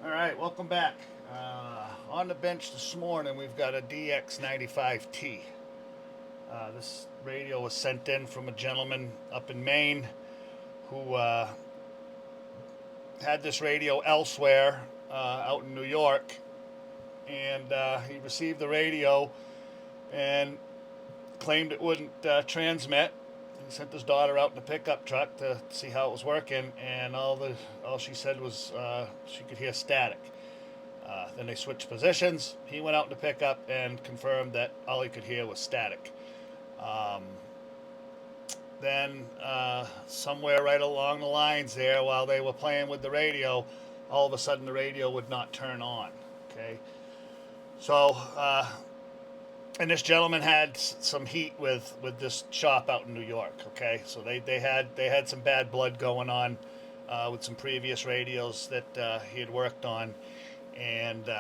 All right, welcome back. On the bench this morning, we've got a DX95T. This radio was sent in from a gentleman up in Maine who had this radio elsewhere out in New York, and he received the radio and claimed it wouldn't transmit. He sent his daughter out in the pickup truck to see how it was working, and all she said was she could hear static. Then they switched positions. He went out in the pickup and confirmed that all he could hear was static. Um, then somewhere right along the lines there, while they were playing with the radio, all of a sudden the radio would not turn on. Okay, so and this gentleman had some heat with this shop out in New York. Okay, so they had some bad blood going on with some previous radios that he had worked on, and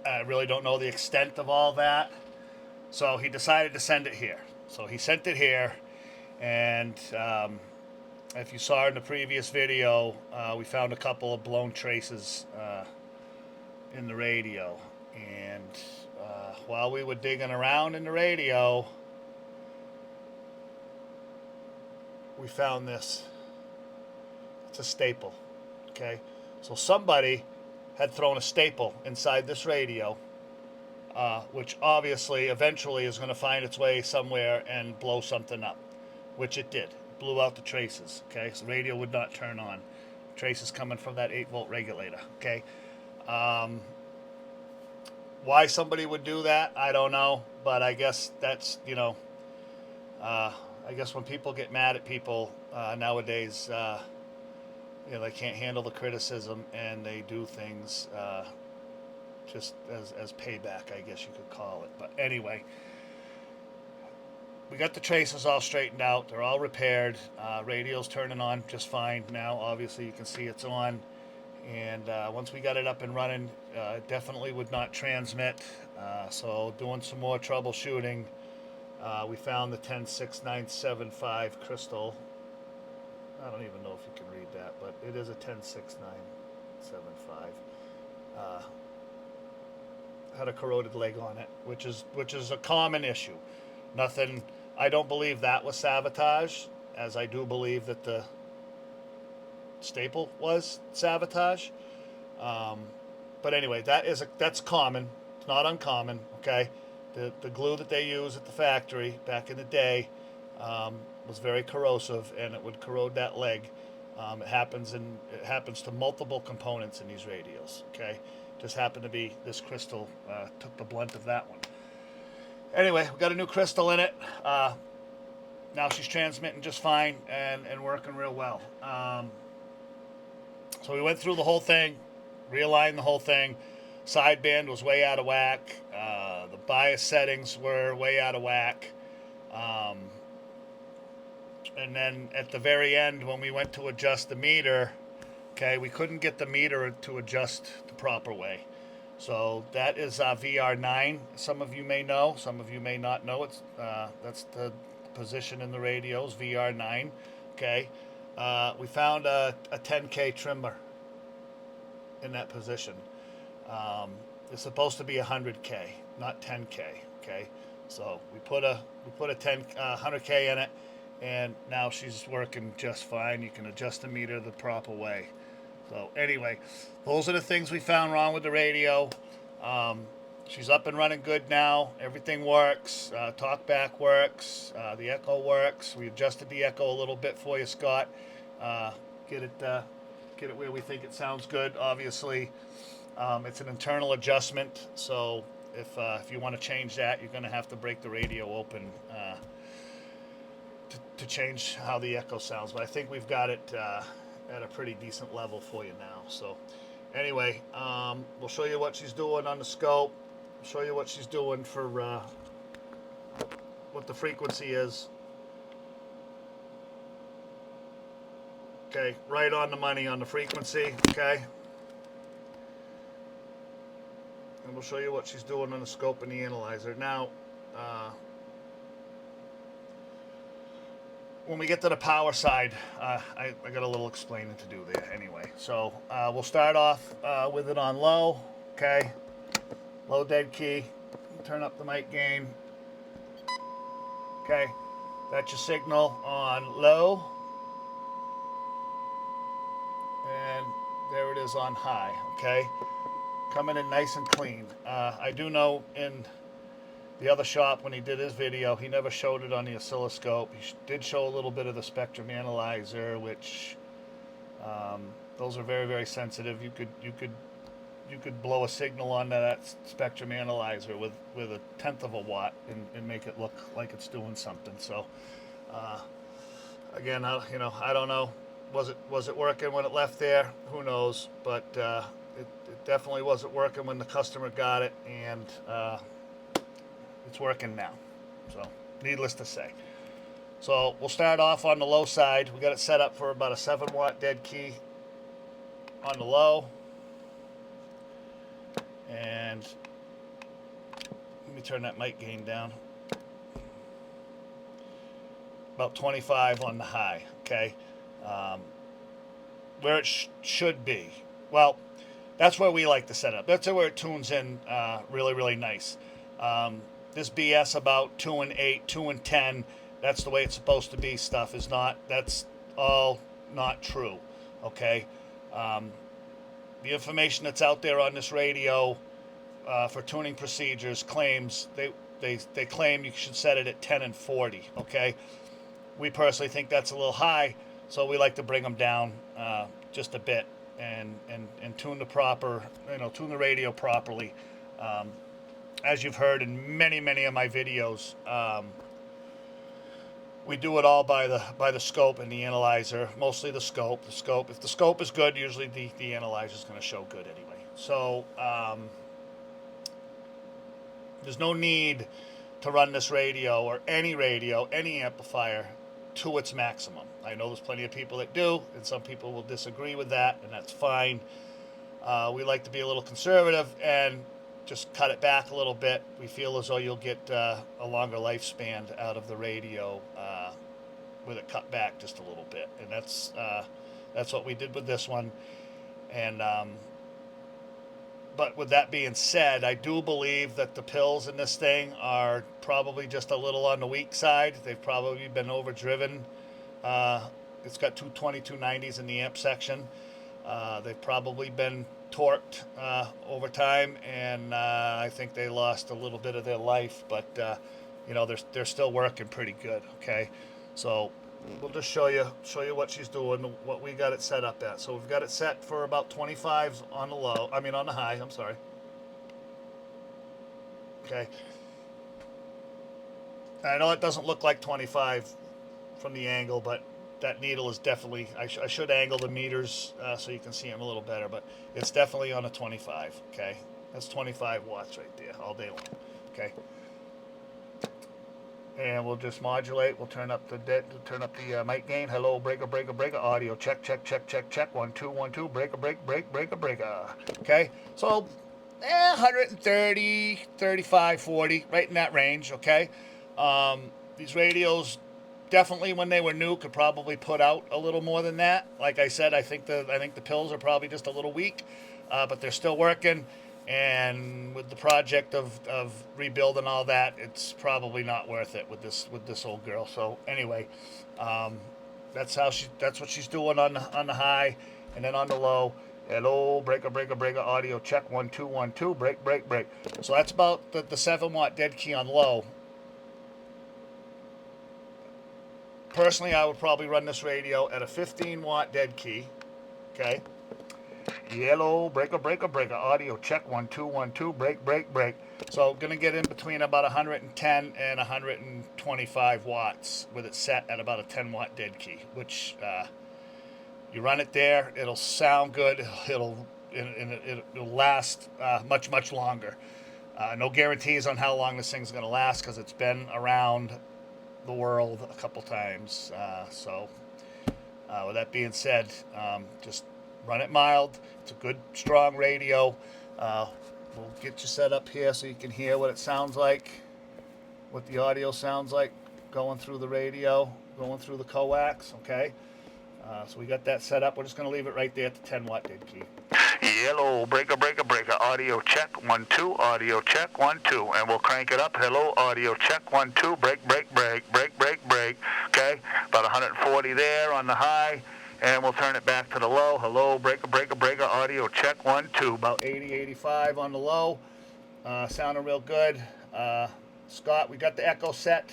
I really don't know the extent of all that. So he decided to send it here. So he sent it here, and if you saw in the previous video, we found a couple of blown traces in the radio. And while we were digging around in the radio, we found this. It's a staple. Okay, so somebody had thrown a staple inside this radio, which obviously eventually is going to find its way somewhere and blow something up, which it did. It blew out the traces. Okay, so the radio would not turn on. Traces coming from that 8-volt regulator. Okay, why somebody would do that, I don't know, but I guess that's I guess when people get mad at people nowadays, they can't handle the criticism and they do things just as payback, I guess you could call it. But anyway, we got the traces all straightened out. They're all repaired. Radio's turning on just fine now. Obviously, you can see it's on. And once we got it up and running, it definitely would not transmit. So doing some more troubleshooting, we found the 106975 crystal. I don't even know if you can read that, but it is a 106975. Had a corroded leg on it, which is a common issue. Nothing. I don't believe that was sabotage, as I do believe that the staple was sabotage. Um, but anyway, that's common. It's not uncommon. Okay, the glue that they use at the factory back in the day was very corrosive, and it would corrode that leg. It happens to multiple components in these radios. Okay, just happened to be this crystal took the blunt of that one. Anyway, we got a new crystal in it. Now she's transmitting just fine and working real well. So we went through the whole thing, realigned the whole thing. Sideband was way out of whack. The bias settings were way out of whack. Um, and then at the very end, when we went to adjust the meter, okay, we couldn't get the meter to adjust the proper way. So that is VR9. Some of you may know, some of you may not know. That's the position in the radios, VR9. Okay, we found a 10K trimmer in that position. It's supposed to be 100K, not 10K. Okay, so we put a 100K in it, and now she's working just fine. You can adjust the meter the proper way. So anyway, those are the things we found wrong with the radio. She's up and running good now. Everything works. Talkback works. The echo works. We adjusted the echo a little bit for you, Scott. Get it where we think it sounds good. Obviously, it's an internal adjustment. So if you want to change that, you're going to have to break the radio open to change how the echo sounds. But I think we've got it at a pretty decent level for you now. So anyway, we'll show you what she's doing on the scope. Show you what she's doing for what the frequency is. Okay, right on the money on the frequency. Okay, and we'll show you what she's doing on the scope and the analyzer. Now, when we get to the power side, I got a little explaining to do there anyway. So we'll start off with it on low, okay? Low dead key. Turn up the mic gain. Okay, that's your signal on low. And there it is on high, okay? Coming in nice and clean. I do know in the other shop, when he did his video, he never showed it on the oscilloscope. He did show a little bit of the spectrum analyzer, which those are very, very sensitive. You could blow a signal onto that spectrum analyzer with a tenth of a watt and make it look like it's doing something. So again, I don't know. Was it working when it left there? Who knows? But it definitely wasn't working when the customer got it, and it's working now. So needless to say. So we'll start off on the low side. We got it set up for about a 7 watt dead key on the low. And let me turn that mic gain down. About 25 on the high, okay? Where it should be. Well, that's where we like to set up. That's where it tunes in really, really nice. This BS about 2 and 8, 2 and 10, that's the way it's supposed to be stuff is not, that's all not true, okay? The information that's out there on this radio for tuning procedures claims, they claim you should set it at 10 and 40, okay? We personally think that's a little high, so we like to bring them down just a bit and tune the radio properly. As you've heard in many, many of my videos, we do it all by the scope and the analyzer. Mostly the scope. If the scope is good, usually the analyzer is going to show good anyway. So there's no need to run this radio or any amplifier to its maximum. I know there's plenty of people that do, and some people will disagree with that, and that's fine. We like to be a little conservative and just cut it back a little bit. We feel as though you'll get a longer lifespan out of the radio with it cut back just a little bit, and that's what we did with this one. And but with that being said, I do believe that the pills in this thing are probably just a little on the weak side. They've probably been overdriven. It's got 220, 290s in the amp section. They've probably been torqued over time, and I think they lost a little bit of their life, but they're still working pretty good. Okay, so we'll just show you what she's doing, what we got it set up at. So we've got it set for about 25 on the on the high, I'm sorry. Okay, I know it doesn't look like 25 from the angle, but that needle is definitely, I should angle the meters so you can see them a little better, but it's definitely on a 25, okay? That's 25 watts right there, all day long, okay? And we'll just modulate. We'll turn up the mic gain. Hello, breaker, audio, check, 1 2 1 2, breaker. Okay, so 130, 35, 40, right in that range, okay? These radios, definitely when they were new, could probably put out a little more than that. Like I said, I think the pills are probably just a little weak, but they're still working. And with the project of rebuilding all that, it's probably not worth it with this old girl. So anyway, that's what she's doing on the high, and then on the low. Hello, breaker, audio, check, 1 2 1 2, break. So that's about the 7 watt dead key on low. Personally, I would probably run this radio at a 15 watt dead key, okay? Yellow, breaker, audio, check, 1 2 1 2, break. So going to get in between about 110 and 125 watts with it set at about a 10 watt dead key, which you run it there, it'll sound good, it'll last much longer. No guarantees on how long this thing's going to last because it's been around the world a couple times. So with that being said, just run it mild. It's a good, strong radio. We'll get you set up here so you can hear what it sounds like, what the audio sounds like going through the radio. going through the coax, okay? So we got that set up. We're just going to leave it right there at the 10 watt dead key. Hello, breaker, breaker, breaker. Audio check, 1, 2. Audio check, 1, 2. And we'll crank it up. Hello, audio check, 1, 2. Break, break, break, break, break, break. Okay, about 140 there on the high. And we'll turn it back to the low. Hello, breaker, breaker, breaker. Audio check, 1, 2. About 80, 85 on the low. Sounding real good. Scott, we got the echo set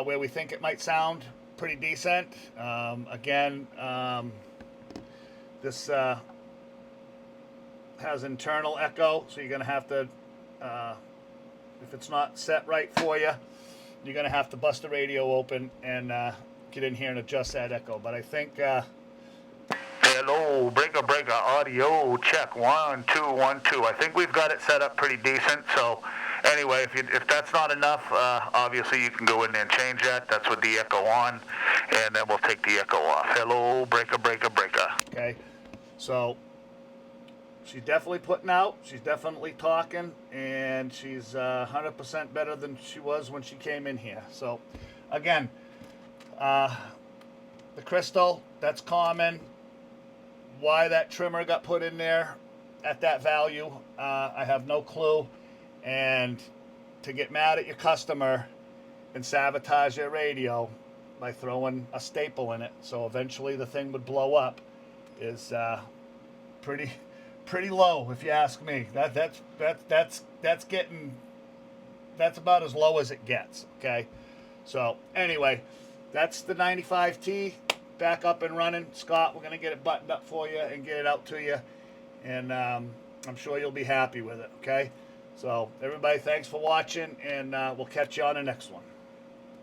where we think it might sound pretty decent. Again, this has internal echo, so you're going to have to, if it's not set right for you, you're going to have to bust the radio open and get in here and adjust that echo. But I think... Hello, breaker, breaker, audio check, 1, 2, 1, 2. I think we've got it set up pretty decent. So anyway, if that's not enough, obviously you can go in there and change that. That's with the echo on, and then we'll take the echo off. Hello, breaker, breaker, breaker. Okay, so she's definitely putting out. She's definitely talking, and she's 100% better than she was when she came in here. So again, the crystal, that's common. Why that trimmer got put in there at that value, I have no clue. And to get mad at your customer and sabotage their radio by throwing a staple in it, so eventually the thing would blow up, is pretty low, if you ask me. That's about as low as it gets. Okay, so anyway, that's the 95T. Back up and running. Scott, we're going to get it buttoned up for you and get it out to you. And I'm sure you'll be happy with it, okay? So, everybody, thanks for watching, and we'll catch you on the next one.